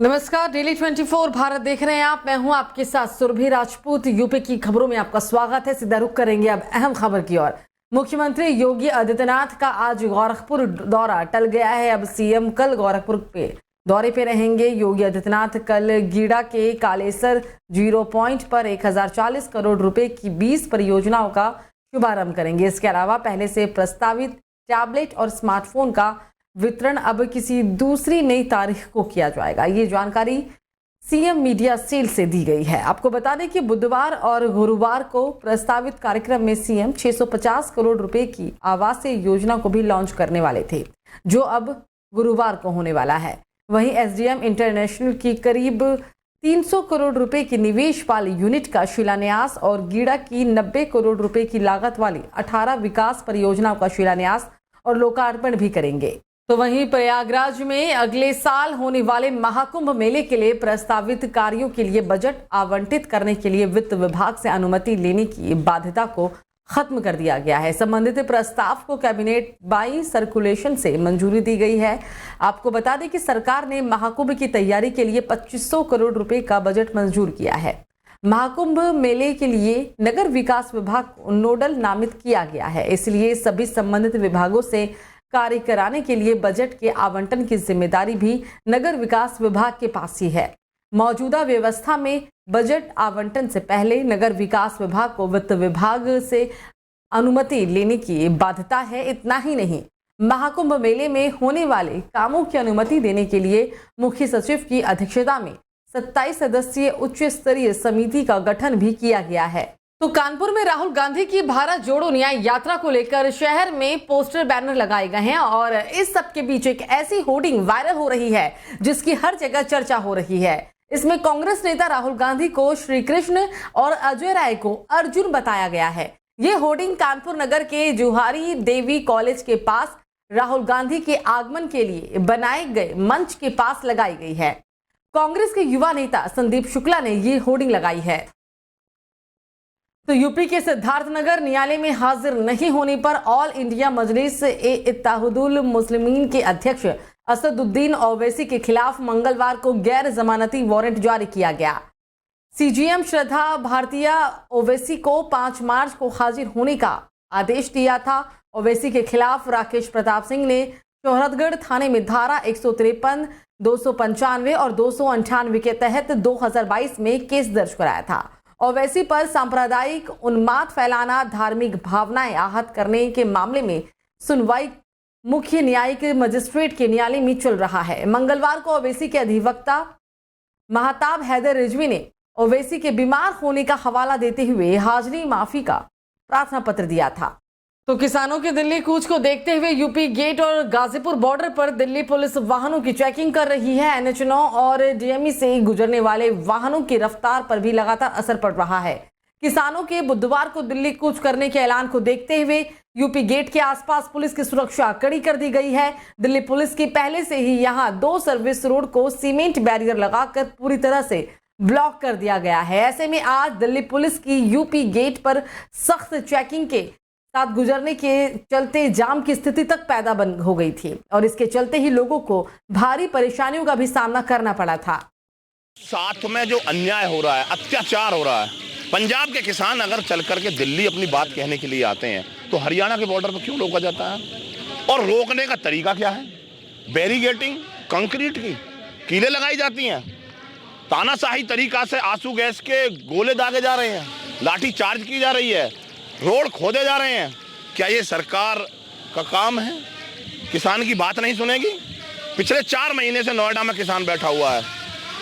नमस्कार, डेली 24 भारत देख रहे हैं आप। मैं हूं आपके साथ सुरभि राजपूत। यूपी की खबरों में आपका स्वागत है। सीधा रुख करेंगे अब अहम खबर की ओर। मुख्यमंत्री योगी आदित्यनाथ का आज गोरखपुर दौरा टल गया है। अब सीएम कल गोरखपुर पे दौरे पे रहेंगे। योगी आदित्यनाथ कल गीडा के कालेसर जीरो पॉइंट पर 1040 करोड़ रुपए की 20 परियोजनाओं का शुभारंभ करेंगे। इसके अलावा पहले से प्रस्तावित टैबलेट और स्मार्टफोन का वितरण अब किसी दूसरी नई तारीख को किया जाएगा। ये जानकारी सीएम मीडिया सेल से दी गई है। आपको बता दें कि बुधवार और गुरुवार को प्रस्तावित कार्यक्रम में सीएम 650 करोड़ रुपए की आवासीय योजना को भी लॉन्च करने वाले थे, जो अब गुरुवार को होने वाला है। वहीं एसडीएम इंटरनेशनल की करीब 300 करोड़ रुपए की निवेश वाली यूनिट का शिलान्यास और गीडा की 90 करोड़ रुपए की लागत वाली 18 विकास परियोजनाओं का शिलान्यास और लोकार्पण भी करेंगे। तो वहीं प्रयागराज में अगले साल होने वाले महाकुंभ मेले के लिए प्रस्तावित कार्यों के लिए बजट आवंटित करने के लिए वित्त विभाग से अनुमति लेने की बाध्यता को खत्म कर दिया गया है। संबंधित प्रस्ताव को कैबिनेट बाई सर्कुलेशन से मंजूरी दी गई है। आपको बता दें कि सरकार ने महाकुंभ की तैयारी के लिए 2500 करोड़ रुपए का बजट मंजूर किया है। महाकुंभ मेले के लिए नगर विकास विभाग को नोडल नामित किया गया है, इसलिए सभी संबंधित विभागों से कार्य कराने के लिए बजट के आवंटन की जिम्मेदारी भी नगर विकास विभाग के पास ही है। मौजूदा व्यवस्था में बजट आवंटन से पहले नगर विकास विभाग को वित्त विभाग से अनुमति लेने की बाध्यता है। इतना ही नहीं, महाकुंभ मेले में होने वाले कामों की अनुमति देने के लिए मुख्य सचिव की अध्यक्षता में 27 सदस्यीय उच्च स्तरीय समिति का गठन भी किया गया है। तो कानपुर में राहुल गांधी की भारत जोड़ो न्याय यात्रा को लेकर शहर में पोस्टर बैनर लगाए गए हैं और इस सब के बीच एक ऐसी होर्डिंग वायरल हो रही है जिसकी हर जगह चर्चा हो रही है। इसमें कांग्रेस नेता राहुल गांधी को श्री कृष्ण और अजय राय को अर्जुन बताया गया है। ये होर्डिंग कानपुर नगर के जुहारी देवी कॉलेज के पास राहुल गांधी के आगमन के लिए बनाए गए मंच के पास लगाई गई है। कांग्रेस के युवा नेता संदीप शुक्ला ने ये होर्डिंग लगाई है। तो यूपी के सिद्धार्थनगर न्यायालय में हाजिर नहीं होने पर ऑल इंडिया मजलिस ए इत्तेहादुल मुस्लिमीन के अध्यक्ष असदुद्दीन ओवैसी के खिलाफ मंगलवार को गैर जमानती वारंट जारी किया गया। सीजीएम श्रद्धा भारतीय ओवैसी को 5 मार्च को हाजिर होने का आदेश दिया था। ओवैसी के खिलाफ राकेश प्रताप सिंह ने शोहरतगढ़ थाने में धारा 153, 295 और 298 के तहत 2022 में केस दर्ज कराया था। ओवैसी पर सांप्रदायिक उन्माद फैलाना, धार्मिक भावनाएं आहत करने के मामले में सुनवाई मुख्य न्यायिक मजिस्ट्रेट के न्यायालय में चल रहा है। मंगलवार को ओवैसी के अधिवक्ता महताब हैदर रिजवी ने ओवैसी के बीमार होने का हवाला देते हुए हाजिरी माफी का प्रार्थना पत्र दिया था। तो किसानों के दिल्ली कूच को देखते हुए यूपी गेट और गाजीपुर बॉर्डर पर दिल्ली पुलिस वाहनों की चेकिंग कर रही है। NH9 और डीएमई से गुजरने वाले वाहनों की रफ्तार पर भी लगातार असर पड़ रहा है। किसानों के बुधवार को दिल्ली कूच करने के ऐलान को देखते हुए यूपी गेट के आसपास पुलिस की सुरक्षा कड़ी कर दी गई है। दिल्ली पुलिस की पहले से ही यहाँ 2 सर्विस रोड को सीमेंट बैरियर लगाकर पूरी तरह से ब्लॉक कर दिया गया है। ऐसे में आज दिल्ली पुलिस की यूपी गेट पर सख्त चेकिंग के साथ गुजरने के चलते जाम की स्थिति तक पैदा हो गई थी और इसके चलते ही लोगों को भारी परेशानियों का भी सामना करना पड़ा था। साथ में जो अन्याय हो रहा है, अत्याचार हो रहा है, पंजाब के किसान अगर चल करके दिल्ली अपनी बात कहने के लिए आते हैं तो हरियाणा के बॉर्डर पर क्यों रोका जाता है? और रोकने का तरीका क्या है? बैरिगेटिंग, कंक्रीट की कीलें लगाई जाती हैं, तानाशाही तरीका से आंसू गैस के गोले दागे जा रहे हैं, लाठी चार्ज की जा रही है, रोड खोदे जा रहे हैं। क्या ये सरकार का काम है? किसान की बात नहीं सुनेगी? पिछले 4 महीने से नोएडा में किसान बैठा हुआ है।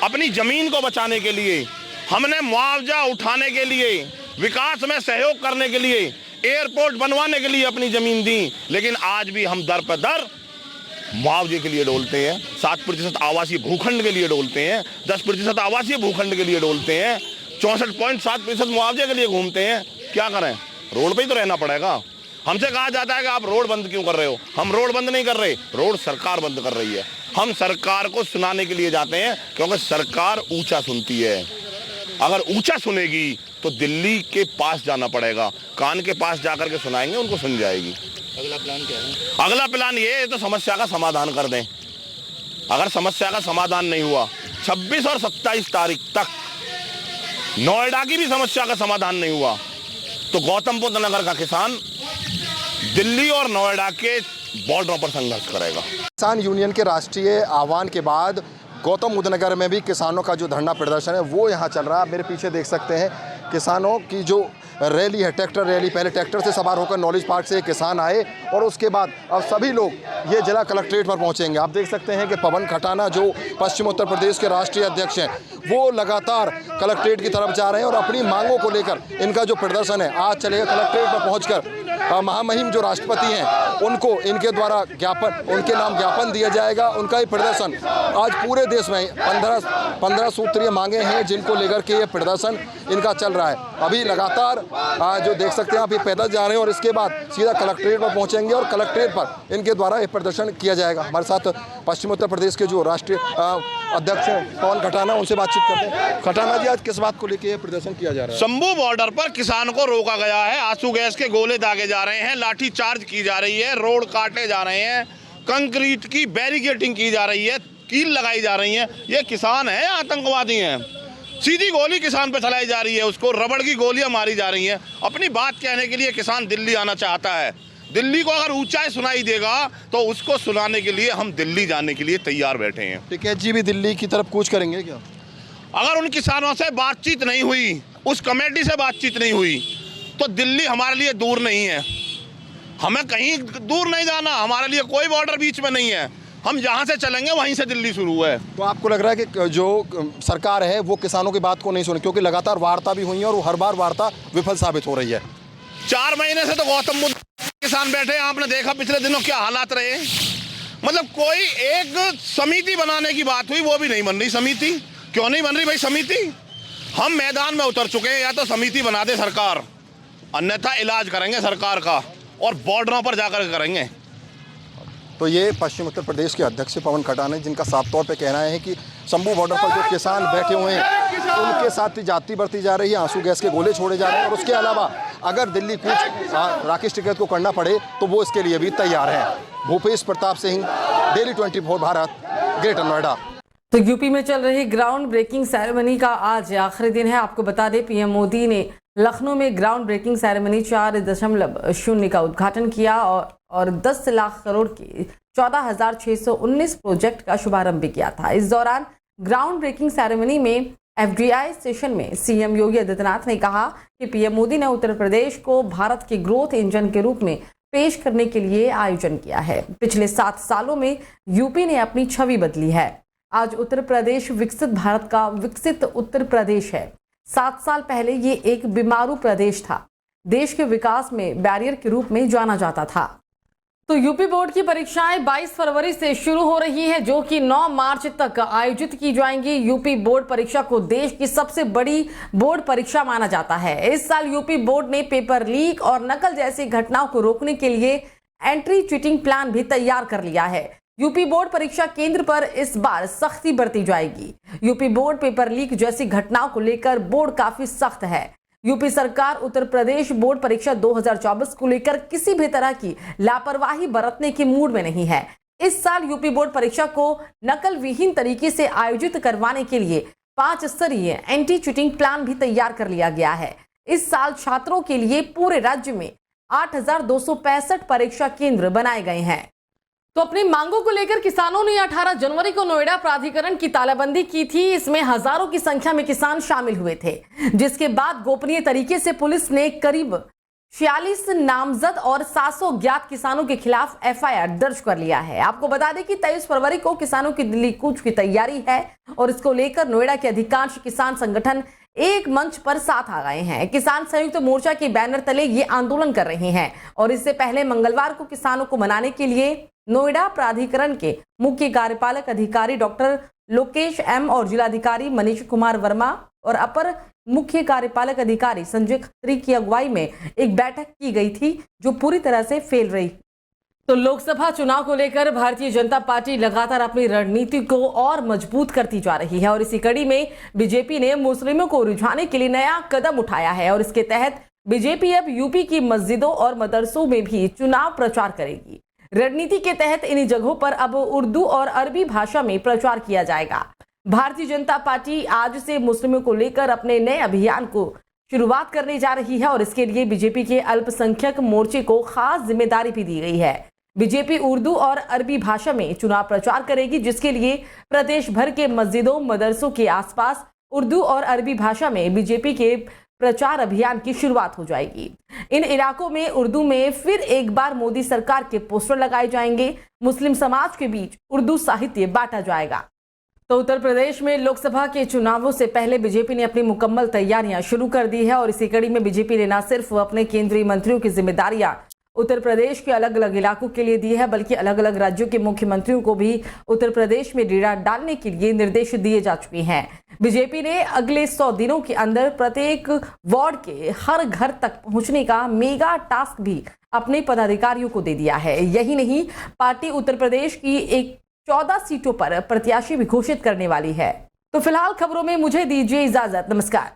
अपनी जमीन को बचाने के लिए, हमने मुआवजा उठाने के लिए, विकास में सहयोग करने के लिए, एयरपोर्ट बनवाने के लिए अपनी जमीन दी, लेकिन आज भी हम दर पर दर मुआवजे के लिए डोलते हैं। 7% आवासीय भूखंड के लिए डोलते हैं, 10% आवासीय भूखंड के लिए डोलते हैं, 64.7% मुआवजे के लिए घूमते हैं। क्या करें? रोड पे ही तो रहना पड़ेगा। हमसे कहा जाता है कि आप रोड बंद क्यों कर रहे हो? हम रोड बंद नहीं कर रहे, रोड सरकार बंद कर रही है। हम सरकार को सुनाने के लिए जाते हैं क्योंकि सरकार ऊंचा सुनती है। अगर ऊंचा सुनेगी तो दिल्ली के पास जाना पड़ेगा, कान के पास जाकर के सुनाएंगे, उनको सुन जाएगी। अगला प्लान क्या है? अगला प्लान ये है तो समस्या का समाधान कर दें। अगर समस्या का समाधान नहीं हुआ 26 और 27 तारीख तक नोएडा की भी समस्या का समाधान नहीं हुआ तो गौतम बुद्ध नगर का किसान दिल्ली और नोएडा के बॉर्डरों पर संघर्ष करेगा। किसान यूनियन के राष्ट्रीय आह्वान के बाद गौतम बुद्ध नगर में भी किसानों का जो धरना प्रदर्शन है वो यहाँ चल रहा है। मेरे पीछे देख सकते हैं किसानों की जो रैली है, ट्रैक्टर रैली। पहले ट्रैक्टर से सवार होकर नॉलेज पार्क से किसान आए और उसके बाद अब सभी लोग ये जिला कलेक्ट्रेट पर पहुंचेंगे। आप देख सकते हैं कि पवन खटाना जो पश्चिम उत्तर प्रदेश के राष्ट्रीय अध्यक्ष हैं वो लगातार कलेक्ट्रेट की तरफ जा रहे हैं और अपनी मांगों को लेकर इनका जो प्रदर्शन है आज चलेगा। कलेक्ट्रेट पर पहुँचकर महामहिम जो राष्ट्रपति हैं उनको इनके द्वारा उनके नाम ज्ञापन दिया जाएगा। उनका ही प्रदर्शन आज पूरे देश में 15 सूत्रीय मांगे हैं जिनको लेकर के ये प्रदर्शन इनका चल रहा है। अभी लगातार जो देख सकते हैं आप ये पैदल जा रहे हैं और इसके बाद सीधा कलेक्ट्रेट पर पहुंचेंगे और कलेक्ट्रेट पर इनके द्वारा ये प्रदर्शन किया जाएगा। हमारे साथ पश्चिम उत्तर प्रदेश के जो राष्ट्रीय अध्यक्ष हैं पवन खटाना, उनसे बातचीत करते हैं। खटाना जी, आज किस बात को लेकर ये प्रदर्शन किया जा रहा है? शंभू बॉर्डर पर किसान को रोका गया है, आंसू गैस के गोले दागे जा रहे हैं, लाठी चार्ज की जा रही है, रोड काटे जा रहे हैं, कंक्रीट की बैरिकेडिंग की जा रही है, कील लगाई जा रही है। ये किसान है आतंकवादी हैं? सीधी गोली किसान पे चलाई जा रही है, उसको रबड़ की गोलियां मारी जा रही हैं। अपनी बात कहने के लिए किसान दिल्ली आना चाहता है। दिल्ली को अगर ऊंचाई सुनाई देगा तो उसको सुनाने के लिए हम दिल्ली जाने के लिए तैयार बैठे हैं। टिकैत जी भी दिल्ली की तरफ कूच करेंगे क्या? अगर उन किसानों से बातचीत नहीं हुई, उस कमेटी से बातचीत नहीं हुई तो दिल्ली हमारे लिए दूर नहीं है। हमें कहीं दूर नहीं जाना, हमारे लिए कोई बॉर्डर बीच में नहीं है। हम जहाँ से चलेंगे वहीं से दिल्ली शुरू है। तो आपको लग रहा है कि जो सरकार है वो किसानों की बात को नहीं सुने, क्योंकि लगातार वार्ता भी हुई है और वो हर बार वार्ता विफल साबित हो रही है। 4 महीने से तो गौतम बुद्ध किसान बैठे हैं, आपने देखा पिछले दिनों क्या हालात रहे। मतलब कोई एक समिति बनाने की बात हुई, वो भी नहीं बन रही समिति। क्यों नहीं बन रही भाई समिति? हम मैदान में उतर चुके हैं, या तो समिति बना दे सरकार, अन्यथा इलाज करेंगे सरकार का और बॉर्डरों पर जाकर करेंगे। तो ये पश्चिम उत्तर प्रदेश के अध्यक्ष पवन खटाना, जिनका साफ तौर पे कहना है कि शंभू बॉर्डर पर जो किसान बैठे हुए हैं उनके साथ जाति बरती जा रही है, आंसू गैस के गोले छोड़े जा रहे हैं और उसके अलावा अगर दिल्ली कूच राकेश टिकैत को करना पड़े तो वो इसके लिए भी तैयार है। Bhupesh Pratap Singh, daily 24 Bharat, greater Noida. तो यूपी में चल रही ग्राउंड ब्रेकिंग सेरेमनी का आज आखिरी दिन है। आपको बता दें पीएम मोदी ने लखनऊ में ग्राउंड ब्रेकिंग सेरेमनी 4.0 का उद्घाटन किया और 10 लाख करोड़ की 14,619 प्रोजेक्ट का शुभारंभ भी किया था। इस दौरान ग्राउंड ब्रेकिंग सेरेमनी में FDI सेशन में सीएम योगी आदित्यनाथ ने कहा कि पीएम मोदी ने उत्तर प्रदेश को भारत के ग्रोथ इंजन के रूप में पेश करने के लिए आयोजन किया है। पिछले 7 सालों में यूपी ने अपनी छवि बदली है। आज उत्तर प्रदेश विकसित भारत का विकसित उत्तर प्रदेश है। 7 साल पहले ये एक बीमारू प्रदेश था, देश के विकास में बैरियर के रूप में जाना जाता था। तो यूपी बोर्ड की परीक्षाएं 22 फरवरी से शुरू हो रही हैं, जो कि 9 मार्च तक आयोजित की जाएंगी। यूपी बोर्ड परीक्षा को देश की सबसे बड़ी बोर्ड परीक्षा माना जाता है। इस साल यूपी बोर्ड ने पेपर लीक और नकल जैसी घटनाओं को रोकने के लिए एंट्री चीटिंग प्लान भी तैयार कर लिया है। यूपी बोर्ड परीक्षा केंद्र पर इस बार सख्ती बरती जाएगी। यूपी बोर्ड पेपर लीक जैसी घटनाओं को लेकर बोर्ड काफी सख्त है। यूपी सरकार उत्तर प्रदेश बोर्ड परीक्षा 2024 को लेकर किसी भी तरह की लापरवाही बरतने के मूड में नहीं है। इस साल यूपी बोर्ड परीक्षा को नकल विहीन तरीके से आयोजित करवाने के लिए 5 स्तरीय एंटी चीटिंग प्लान भी तैयार कर लिया गया है। इस साल छात्रों के लिए पूरे राज्य में 8,265 परीक्षा केंद्र बनाए गए हैं। तो अपनी मांगों को लेकर किसानों ने 18 जनवरी को नोएडा प्राधिकरण की तालाबंदी की थी। इसमें हजारों की संख्या में किसान शामिल हुए थे, जिसके बाद गोपनीय तरीके से पुलिस ने करीब 46 नामजद और 700 ज्ञात किसानों के खिलाफ FIR दर्ज कर लिया है। आपको बता दें कि 23 फरवरी को किसानों की दिल्ली कूच की तैयारी है और इसको लेकर नोएडा के अधिकांश किसान संगठन एक मंच पर साथ आ गए हैं। किसान संयुक्त मोर्चा के बैनर तले ये आंदोलन कर रहे हैं और इससे पहले मंगलवार को किसानों को मनाने के लिए नोएडा प्राधिकरण के मुख्य कार्यपालक अधिकारी डॉक्टर लोकेश M और जिलाधिकारी मनीष कुमार वर्मा और अपर मुख्य कार्यपालक अधिकारी संजय खत्री की अगुवाई में एक बैठक की गई थी, जो पूरी तरह से फेल रही। तो लोकसभा चुनाव को लेकर भारतीय जनता पार्टी लगातार अपनी रणनीति को और मजबूत करती जा रही है और इसी कड़ी में बीजेपी ने मुस्लिमों को रिझाने के लिए नया कदम उठाया है और इसके तहत बीजेपी अब यूपी की मस्जिदों और मदरसों में भी चुनाव प्रचार करेगी। रणनीति के तहत इन जगहों पर अब उर्दू और अरबी भाषा में प्रचार किया जाएगा। भारतीय जनता पार्टी आज से मुस्लिमों को लेकर अपने नए अभियान को शुरुआत करने जा रही है और इसके लिए बीजेपी के अल्पसंख्यक मोर्चे को खास जिम्मेदारी भी दी गई है। बीजेपी उर्दू और अरबी भाषा में चुनाव प्रचार करेगी, जिसके लिए प्रदेश भर के मस्जिदों मदरसों के आसपास उर्दू और अरबी भाषा में बीजेपी के प्रचार अभियान की शुरुआत हो जाएगी। इन इलाकों में उर्दू में फिर एक बार मोदी सरकार के पोस्टर लगाए जाएंगे। मुस्लिम समाज के बीच उर्दू साहित्य बांटा जाएगा। तो उत्तर प्रदेश में लोकसभा के चुनावों से पहले बीजेपी ने अपनी मुकम्मल तैयारियां शुरू कर दी है और इसी कड़ी में बीजेपी ने न सिर्फ अपने केंद्रीय मंत्रियों की जिम्मेदारियां उत्तर प्रदेश के अलग अलग इलाकों के लिए दी है, बल्कि अलग अलग राज्यों के मुख्यमंत्रियों को भी उत्तर प्रदेश में डेरा डालने के लिए निर्देश दिए जा चुके हैं। बीजेपी ने अगले 100 दिनों के अंदर प्रत्येक वार्ड के हर घर तक पहुंचने का मेगा टास्क भी अपने पदाधिकारियों को दे दिया है। यही नहीं, पार्टी उत्तर प्रदेश की एक 14 सीटों पर प्रत्याशी भी घोषित करने वाली है। तो फिलहाल खबरों में मुझे दीजिए इजाजत। नमस्कार।